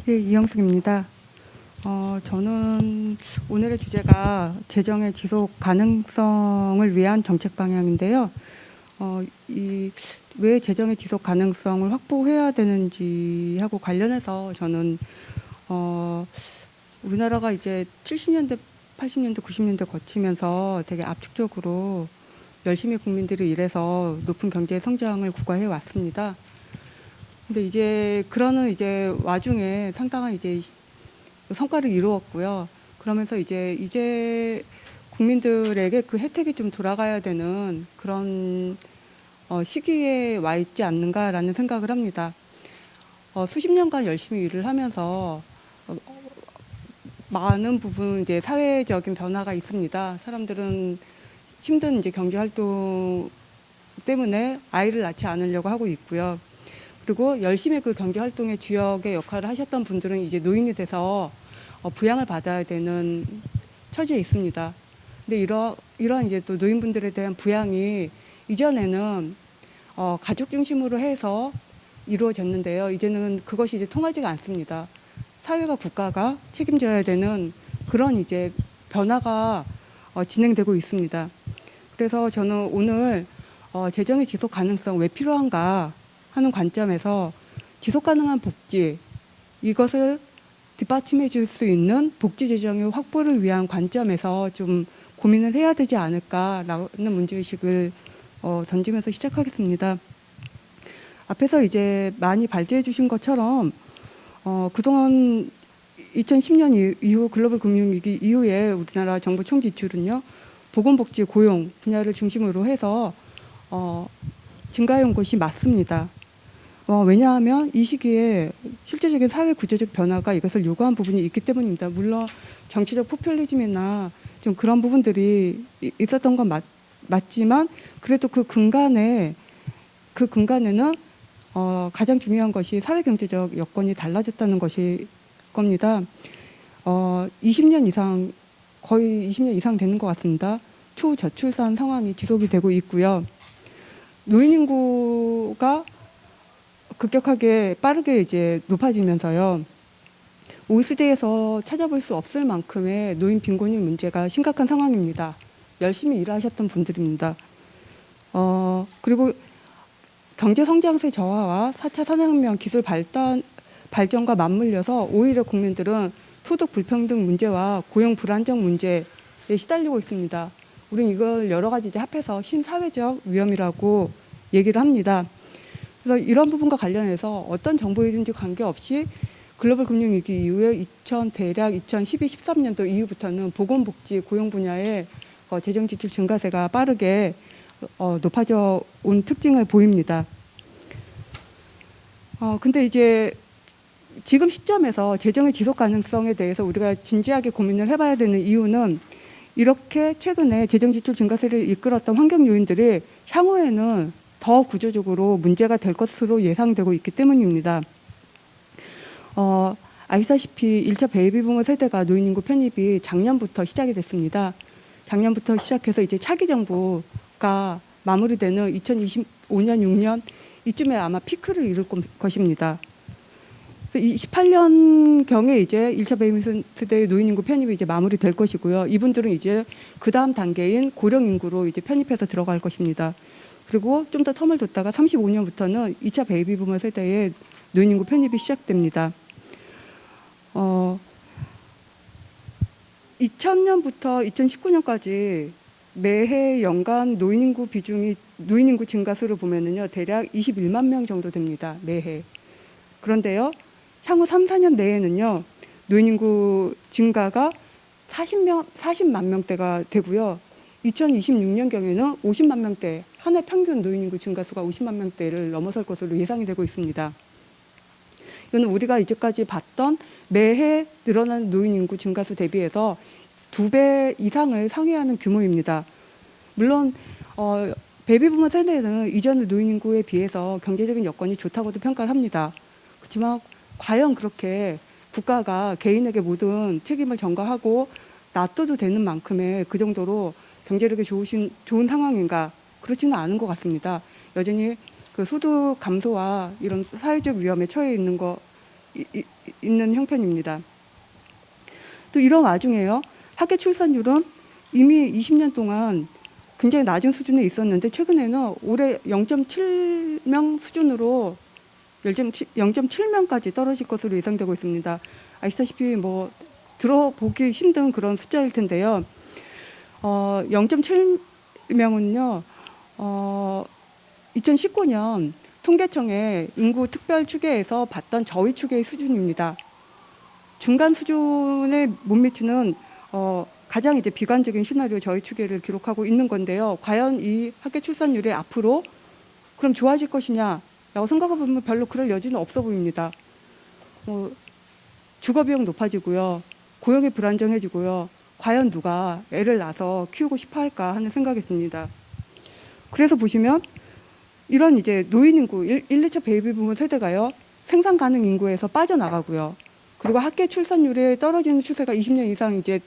네, 이영숙입니다. 저는 오늘의 주제가 재정의 지속 가능성을 위한 정책 방향인데요. 왜 재정의 지속 가능성을 확보해야 되는지 하고 관련해서 저는 우리나라가 이제 70년대, 80년대, 90년대 거치면서 되게 압축적으로 열심히 국민들이 일해서 높은 경제 성장을 구가해 왔습니다. 근데 이제 그러는 이제 와중에 상당한 이제 성과를 이루었고요. 그러면서 이제 국민들에게 그 혜택이 좀 돌아가야 되는 그런 시기에 와 있지 않는가라는 생각을 합니다. 수십 년간 열심히 일을 하면서 많은 부분 이제 사회적인 변화가 있습니다. 사람들은 힘든 이제 경제 활동 때문에 아이를 낳지 않으려고 하고 있고요. 그리고 열심히 그 경제 활동의 주역의 역할을 하셨던 분들은 이제 노인이 돼서 부양을 받아야 되는 처지에 있습니다. 근데 이러한 이제 또 노인분들에 대한 부양이 이전에는 가족 중심으로 해서 이루어졌는데요. 이제는 그것이 이제 통하지가 않습니다. 사회가 국가가 책임져야 되는 그런 이제 변화가 진행되고 있습니다. 그래서 저는 오늘 재정의 지속 가능성 왜 필요한가 하는 관점에서 지속 가능한 복지, 이것을 뒷받침해 줄 수 있는 복지 재정의 확보를 위한 관점에서 좀 고민을 해야 되지 않을까라는 문제의식을 던지면서 시작하겠습니다. 앞에서 이제 많이 발제해 주신 것처럼 그동안 2010년 이후 글로벌 금융위기 이후에 우리나라 정부 총 지출은요, 보건복지, 고용 분야를 중심으로 해서 증가해온 것이 맞습니다. 왜냐하면 이 시기에 실제적인 사회 구조적 변화가 이것을 요구한 부분이 있기 때문입니다. 물론 정치적 포퓰리즘이나 좀 그런 부분들이 있었던 건 맞지만 그래도 그 근간에는 가장 중요한 것이 사회 경제적 여건이 달라졌다는 것일 겁니다. 20년 이상, 거의 20년 이상 되는 것 같습니다. 초저출산 상황이 지속이 되고 있고요. 노인 인구가 급격하게 빠르게 이제 높아지면서요. OECD에서 찾아볼 수 없을 만큼의 노인 빈곤의 문제가 심각한 상황입니다. 열심히 일하셨던 분들입니다. 그리고 경제 성장세 저하와 4차 산업혁명 기술 발전과 맞물려서 오히려 국민들은 소득 불평등 문제와 고용 불안정 문제에 시달리고 있습니다. 우리는 이걸 여러 가지 이제 합해서 신사회적 위험이라고 얘기를 합니다. 그래서 이런 부분과 관련해서 어떤 정보이든지 관계없이 글로벌 금융위기 이후에 대략 2012-13년도 이후부터는 보건복지, 고용 분야의 재정 지출 증가세가 빠르게 높아져 온 특징을 보입니다. 근데 이제 지금 시점에서 재정의 지속 가능성에 대해서 우리가 진지하게 고민을 해봐야 되는 이유는 이렇게 최근에 재정 지출 증가세를 이끌었던 환경 요인들이 향후에는 더 구조적으로 문제가 될 것으로 예상되고 있기 때문입니다. 아시다시피 1차 베이비부머 세대가 노인 인구 편입이 작년부터 시작이 됐습니다. 작년부터 시작해서 이제 차기 정부가 마무리되는 2025년, 6년 이쯤에 아마 피크를 이룰 것입니다. 28년경에 이제 1차 베이비 세대의 노인 인구 편입이 이제 마무리될 것이고요. 이분들은 이제 그 다음 단계인 고령 인구로 이제 편입해서 들어갈 것입니다. 그리고 좀 더 텀을 뒀다가 35년부터는 2차 베이비부머 세대의 노인 인구 편입이 시작됩니다. 2000년부터 2019년까지 매해 연간 노인 인구 증가수를 보면은요, 대략 21만 명 정도 됩니다. 매해. 그런데요, 향후 3, 4년 내에는요, 노인 인구 증가가 40만 명대가 되고요. 2026년경에는 50만 명대, 한 해 평균 노인 인구 증가수가 50만 명대를 넘어설 것으로 예상이 되고 있습니다. 이거는 우리가 이제까지 봤던 매해 늘어나는 노인 인구 증가수 대비해서 2배 이상을 상회하는 규모입니다. 물론 베이비부머 세대는 이전의 노인 인구에 비해서 경제적인 여건이 좋다고도 평가를 합니다. 그렇지만 과연 그렇게 국가가 개인에게 모든 책임을 전가하고 놔둬도 되는 만큼의 그 정도로 경제력이 좋은 상황인가? 그렇지는 않은 것 같습니다. 여전히 그 소득 감소와 이런 사회적 위험에 처해 있는 것 있는 형편입니다. 또 이런 와중에요. 학계 출산율은 이미 20년 동안 굉장히 낮은 수준에 있었는데 최근에는 올해 0.7명 수준으로 0.7명까지 떨어질 것으로 예상되고 있습니다. 아시다시피 뭐 들어보기 힘든 그런 숫자일 텐데요. 0.7명은요. 2019년 통계청의 인구 특별 추계에서 봤던 저위 추계의 수준입니다. 중간 수준에 못 미치는 가장 이제 비관적인 시나리오 저희 추계를 기록하고 있는 건데요. 과연 이 학계 출산율이 앞으로 그럼 좋아질 것이냐라고 생각해 보면 별로 그럴 여지는 없어 보입니다. 주거 비용 높아지고요, 고용이 불안정해지고요. 과연 누가 애를 낳아서 키우고 싶어 할까 하는 생각이 듭니다. 그래서 보시면 이런 이제 노인 인구 1, 2차 베이비 부문 세대가요, 생산 가능 인구에서 빠져나가고요. 그리고 학계 출산율이 떨어지는 추세가 20년 이상 이제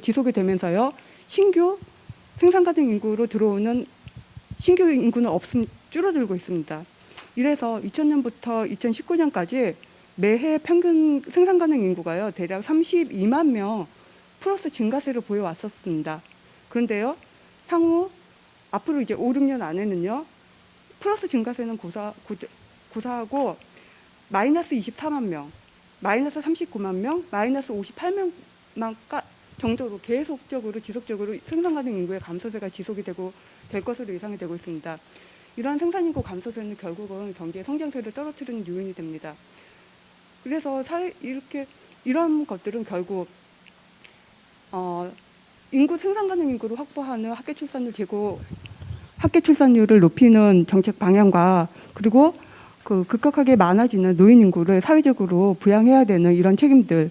지속이 되면서요. 신규 생산 가능 인구로 들어오는 신규 인구는 줄어들고 있습니다. 이래서 2000년부터 2019년까지 매해 평균 생산 가능 인구가요, 대략 32만 명 플러스 증가세를 보여왔었습니다. 그런데요, 향후 앞으로 이제 5, 6년 안에는요, 플러스 증가세는 고사하고 마이너스 24만 명, 마이너스 39만 명, 마이너스 58만 정도로 계속적으로 지속적으로 생산 가능 인구의 감소세가 지속이 될 것으로 예상이 되고 있습니다. 이러한 생산 인구 감소세는 결국은 경제의 성장세를 떨어뜨리는 요인이 됩니다. 그래서 이런 것들은 결국 인구 생산 가능 인구를 확보하는 학계 출산율을 높이는 정책 방향과 그리고 급격하게 많아지는 노인 인구를 사회적으로 부양해야 되는 이런 책임들,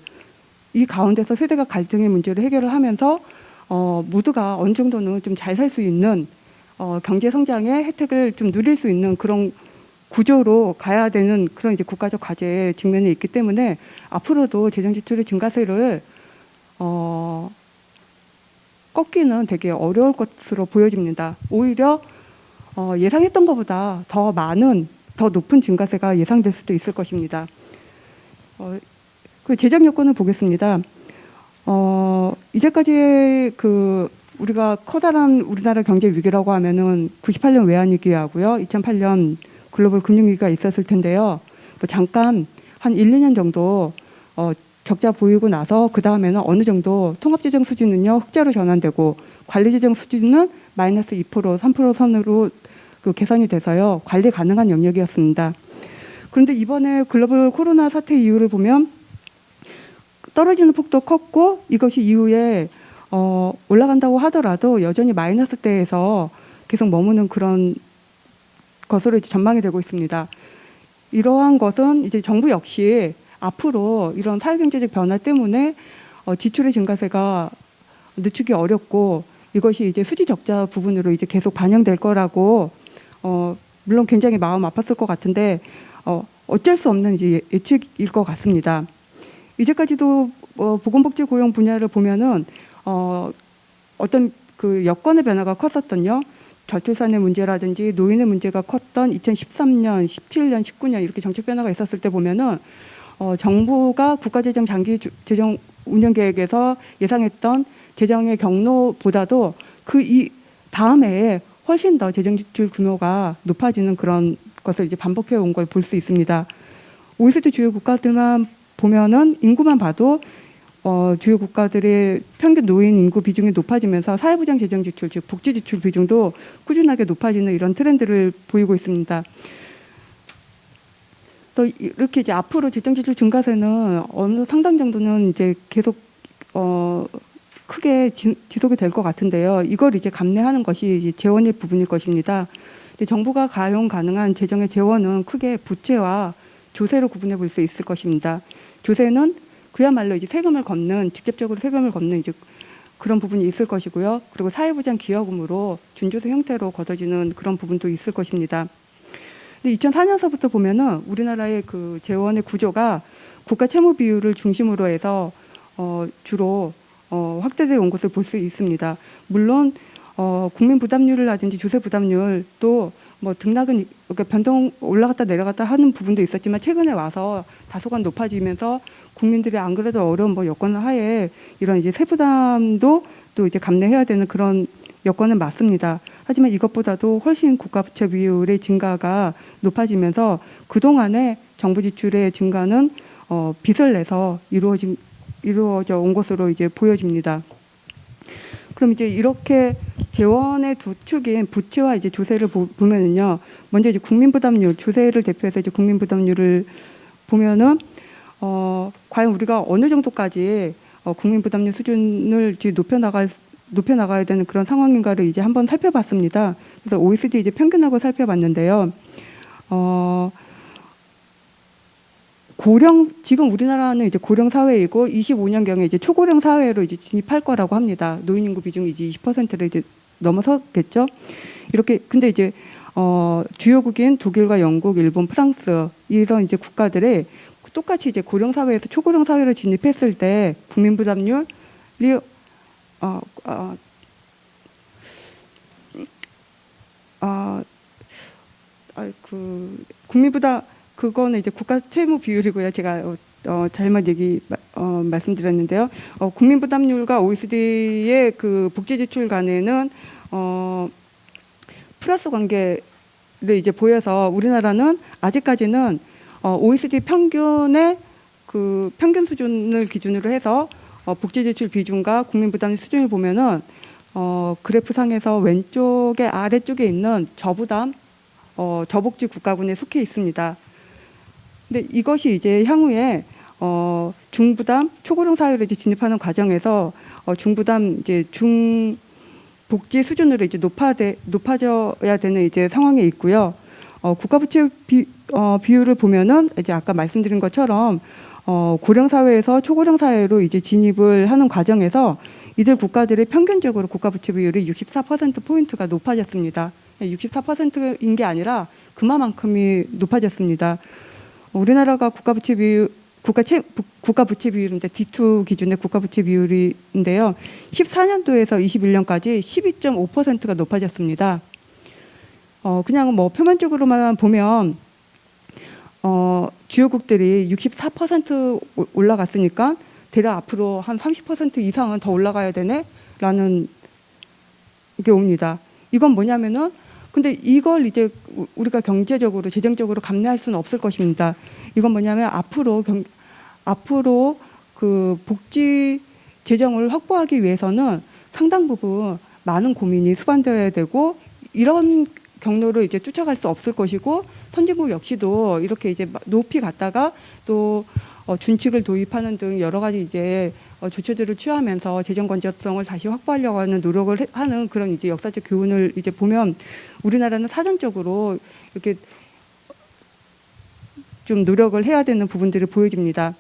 이 가운데서 세대가 갈등의 문제를 해결을 하면서 모두가 어느 정도는 좀 잘 살 수 있는 경제 성장의 혜택을 좀 누릴 수 있는 그런 구조로 가야 되는 그런 이제 국가적 과제에 직면해 있기 때문에 앞으로도 재정 지출의 증가세를 꺾기는 되게 어려울 것으로 보여집니다. 오히려 예상했던 것보다 더 높은 증가세가 예상될 수도 있을 것입니다. 그 재정 여건을 보겠습니다. 이제까지 우리가 커다란 우리나라 경제 위기라고 하면은 98년 외환위기하고요, 2008년 글로벌 금융위기가 있었을 텐데요. 잠깐 한 1, 2년 정도 적자 보이고 나서 그 다음에는 어느 정도 통합재정 수준은요, 흑자로 전환되고 관리재정 수준은 마이너스 2%, 3% 선으로 개선이 돼서요, 관리 가능한 영역이었습니다. 그런데 이번에 글로벌 코로나 사태 이유를 보면 떨어지는 폭도 컸고 이것이 이후에 올라간다고 하더라도 여전히 마이너스대에서 계속 머무는 그런 것으로 이제 전망이 되고 있습니다. 이러한 것은 이제 정부 역시 앞으로 이런 사회경제적 변화 때문에 지출의 증가세가 늦추기 어렵고 이것이 이제 수지 적자 부분으로 이제 계속 반영될 거라고 물론 굉장히 마음 아팠을 것 같은데 어쩔 수 없는 이제 예측일 것 같습니다. 이제까지도 보건복지고용 분야를 보면은 어떤 그 여건의 변화가 컸었던요. 저출산의 문제라든지 노인의 문제가 컸던 2013년, 17년, 19년 이렇게 정책 변화가 있었을 때 보면은 정부가 국가재정 장기 재정 운영 계획에서 예상했던 재정의 경로보다도 이 다음 해에 훨씬 더 재정 지출 규모가 높아지는 그런 것을 이제 반복해 온 걸 볼 수 있습니다. OECD 주요 국가들만 보면은 인구만 봐도 주요 국가들의 평균 노인 인구 비중이 높아지면서 사회보장 재정 지출, 즉 복지 지출 비중도 꾸준하게 높아지는 이런 트렌드를 보이고 있습니다. 또 이렇게 이제 앞으로 재정 지출 증가세는 어느 상당 정도는 이제 계속 크게 지속이 될 것 같은데요. 이걸 이제 감내하는 것이 이제 재원의 부분일 것입니다. 정부가 가용 가능한 재정의 재원은 크게 부채와 조세로 구분해 볼 수 있을 것입니다. 조세는 그야말로 이제 직접적으로 세금을 걷는 이제 그런 부분이 있을 것이고요. 그리고 사회보장 기여금으로 준조세 형태로 걷어지는 그런 부분도 있을 것입니다. 2004년서부터 보면은 우리나라의 그 재원의 구조가 국가 채무 비율을 중심으로 해서 주로 확대되어 온 것을 볼 수 있습니다. 물론 국민 부담률이라든지 조세 부담률 또 뭐 등락은 그러니까 변동 올라갔다 내려갔다 하는 부분도 있었지만 최근에 와서 다소간 높아지면서 국민들이 안 그래도 어려운 뭐 여건 하에 이런 이제 세부담도 또 이제 감내해야 되는 그런 여건은 맞습니다. 하지만 이것보다도 훨씬 국가 부채 비율의 증가가 높아지면서 그동안의 정부 지출의 증가는 빚을 내서 이루어져 온 것으로 이제 보여집니다. 그럼 이제 이렇게 재원의 두 축인 부채와 이제 조세를 보면은요, 먼저 이제 국민부담률, 조세를 대표해서 이제 국민부담률을 보면은 과연 우리가 어느 정도까지 국민부담률 수준을 이제 높여나가야 되는 그런 상황인가를 이제 한번 살펴봤습니다. 그래서 OECD 이제 평균하고 살펴봤는데요. 지금 우리나라는 이제 고령 사회이고 25년경에 이제 초고령 사회로 이제 진입할 거라고 합니다. 노인 인구 비중이 이제 20%를 이제 넘어서겠죠. 이렇게 근데 이제 주요국인 독일과 영국, 일본, 프랑스 이런 이제 국가들의 똑같이 이제 고령 사회에서 초고령 사회로 진입했을 때 국민 부담률이 국민 부담 그거는 이제 국가 채무 비율이고요. 제가 잘못 말씀드렸는데요. 국민 부담률과 OECD의 그 복지 지출 간에는 플러스 관계를 이제 보여서 우리나라는 아직까지는 OECD 평균의 그 평균 수준을 기준으로 해서 복지 지출 비중과 국민 부담 수준을 보면은 그래프상에서 왼쪽에 아래쪽에 있는 저부담 저복지 국가군에 속해 있습니다. 근데 이것이 이제 향후에 중부담 초고령 사회로 이제 진입하는 과정에서 중부담 이제 중복지 수준으로 이제 높아져야 되는 이제 상황에 있고요. 국가부채 비율을 보면은 이제 아까 말씀드린 것처럼 고령 사회에서 초고령 사회로 이제 진입을 하는 과정에서 이들 국가들의 평균적으로 국가부채 비율이 64% 포인트가 높아졌습니다. 64%인 게 아니라 그만큼이 높아졌습니다. 우리나라가 국가부채 비율인데 D2 기준의 국가부채 비율인데요. 14년도에서 21년까지 12.5%가 높아졌습니다. 그냥 뭐 표면적으로만 보면 주요국들이 64% 올라갔으니까 대략 앞으로 한 30% 이상은 더 올라가야 되네라는 게 옵니다. 이건 뭐냐면은 근데 이걸 이제 우리가 경제적으로 재정적으로 감내할 수는 없을 것입니다. 이건 뭐냐면 앞으로 그 복지 재정을 확보하기 위해서는 상당 부분 많은 고민이 수반되어야 되고 이런 경로를 이제 쫓아갈 수 없을 것이고 선진국 역시도 이렇게 이제 높이 갔다가 또 준칙을 도입하는 등 여러 가지 이제 조처들을 취하면서 재정 건전성을 다시 확보하려고 하는 노력을 하는 그런 이제 역사적 교훈을 이제 보면 우리나라는 사전적으로 이렇게 좀 노력을 해야 되는 부분들이 보여집니다.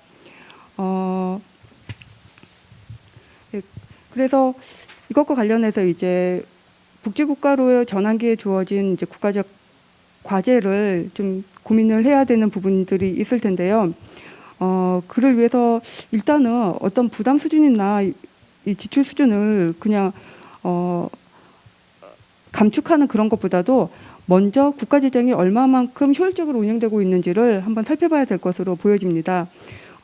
그래서 이것과 관련해서 이제 복지국가로 전환기에 주어진 이제 국가적 과제를 좀 고민을 해야 되는 부분들이 있을 텐데요. 그를 위해서 일단은 어떤 부담 수준이나 이 지출 수준을 그냥 감축하는 그런 것보다도 먼저 국가 재정이 얼마만큼 효율적으로 운영되고 있는지를 한번 살펴봐야 될 것으로 보여집니다.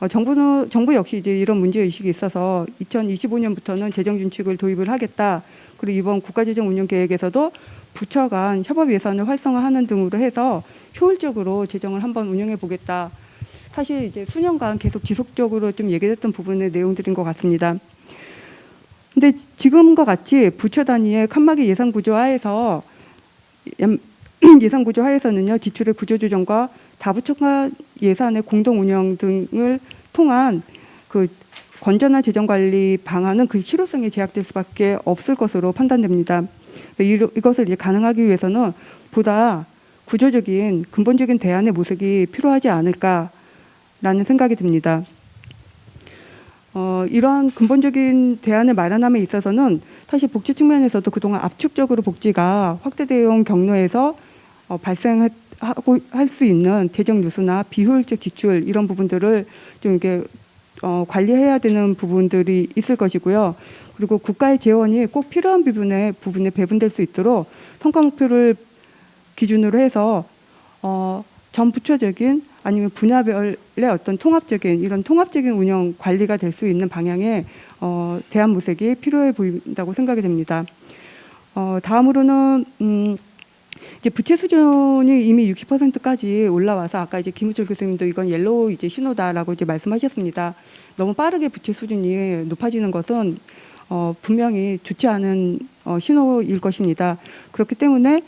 정부 역시 이제 이런 문제 의식이 있어서 2025년부터는 재정 준칙을 도입을 하겠다. 그리고 이번 국가재정 운영 계획에서도 부처 간 협업 예산을 활성화하는 등으로 해서 효율적으로 재정을 한번 운영해 보겠다. 사실 이제 수년간 계속 지속적으로 좀 얘기했던 부분의 내용들인 것 같습니다. 근데 지금과 같이 부처 단위의 칸막이 예산 구조 하에서 예산 구조 하에서는요, 지출의 구조 조정과 다부처 간 예산의 공동 운영 등을 통한 그 건전한 재정 관리 방안은 그 실효성에 제약될 수밖에 없을 것으로 판단됩니다. 이것을 이제 가능하기 위해서는 보다 구조적인 근본적인 대안의 모색이 필요하지 않을까라는 생각이 듭니다. 이러한 근본적인 대안을 마련함에 있어서는 사실 복지 측면에서도 그동안 압축적으로 복지가 확대되어 온 경로에서 발생하고 할 수 있는 재정 누수나 비효율적 지출 이런 부분들을 좀 이렇게 관리해야 되는 부분들이 있을 것이고요. 그리고 국가의 재원이 꼭 필요한 부분에 배분될 수 있도록 성과 목표를 기준으로 해서 전 부처적인 아니면 분야별의 어떤 통합적인 이런 통합적인 운영 관리가 될 수 있는 방향의 대한모색이 필요해 보인다고 생각이 됩니다. 다음으로는 이제 부채 수준이 이미 60%까지 올라와서 아까 이제 김우철 교수님도 이건 옐로우 이제 신호다라고 이제 말씀하셨습니다. 너무 빠르게 부채 수준이 높아지는 것은 분명히 좋지 않은 신호일 것입니다. 그렇기 때문에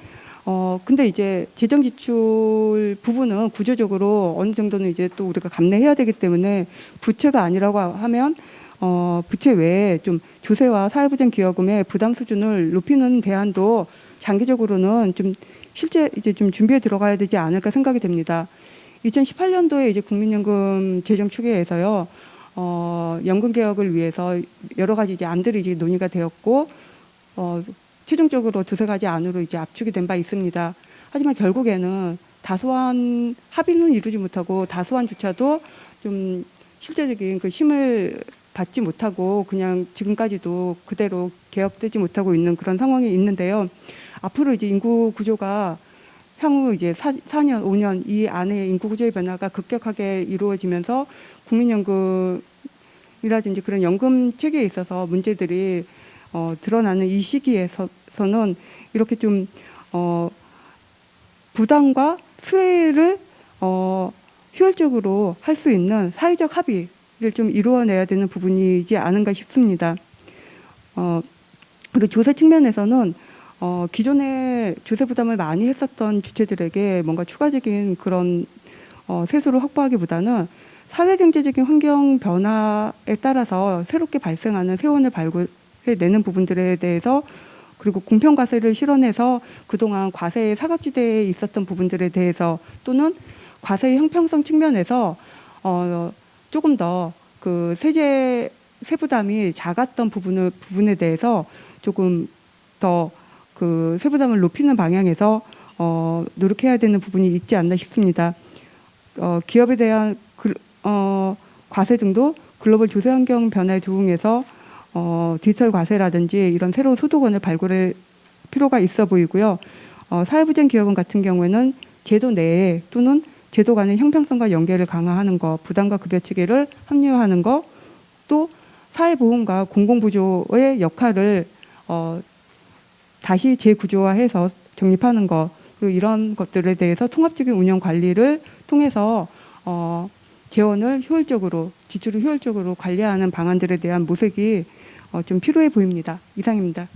근데 이제 재정 지출 부분은 구조적으로 어느 정도는 이제 또 우리가 감내해야 되기 때문에 부채가 아니라고 하면 부채 외에 좀 조세와 사회보장 기여금의 부담 수준을 높이는 대안도 장기적으로는 좀 실제 이제 좀 준비해 들어가야 되지 않을까 생각이 됩니다. 2018년도에 이제 국민연금 재정 추계에서요, 연금 개혁을 위해서 여러 가지 이제 안들이 이제 논의가 되었고, 최종적으로 두세 가지 안으로 이제 압축이 된 바 있습니다. 하지만 결국에는 다소한 합의는 이루지 못하고 다소한조차도 좀 실제적인 그 힘을 받지 못하고 그냥 지금까지도 그대로 개혁되지 못하고 있는 그런 상황이 있는데요. 앞으로 이제 인구 구조가 향후 이제 4년, 5년 이 안에 인구 구조의 변화가 급격하게 이루어지면서 국민연금이라든지 그런 연금 체계에 있어서 문제들이 드러나는 이 시기에서는 이렇게 좀 부담과 수혜를 효율적으로 할 수 있는 사회적 합의를 좀 이루어내야 되는 부분이지 않은가 싶습니다. 그리고 조세 측면에서는 기존에 조세 부담을 많이 했었던 주체들에게 뭔가 추가적인 그런 세수를 확보하기보다는 사회경제적인 환경 변화에 따라서 새롭게 발생하는 세원을 발굴해내는 부분들에 대해서 그리고 공평과세를 실현해서 그동안 과세의 사각지대에 있었던 부분들에 대해서 또는 과세의 형평성 측면에서 조금 더 그 세부담이 작았던 부분에 대해서 조금 더 그 세부담을 높이는 방향에서 노력해야 되는 부분이 있지 않나 싶습니다. 기업에 대한 과세 등도 글로벌 조세 환경 변화에 적응해서 디지털 과세라든지 이런 새로운 소득원을 발굴할 필요가 있어 보이고요. 사회보장 기여금 같은 경우에는 제도 내에 또는 제도 간의 형평성과 연계를 강화하는 것, 부담과 급여 체계를 합리화하는 것, 또 사회보험과 공공부조의 역할을 다시 재구조화해서 정립하는 것, 그리고 이런 것들에 대해서 통합적인 운영 관리를 통해서 재원을 효율적으로, 지출을 효율적으로 관리하는 방안들에 대한 모색이 좀 필요해 보입니다. 이상입니다.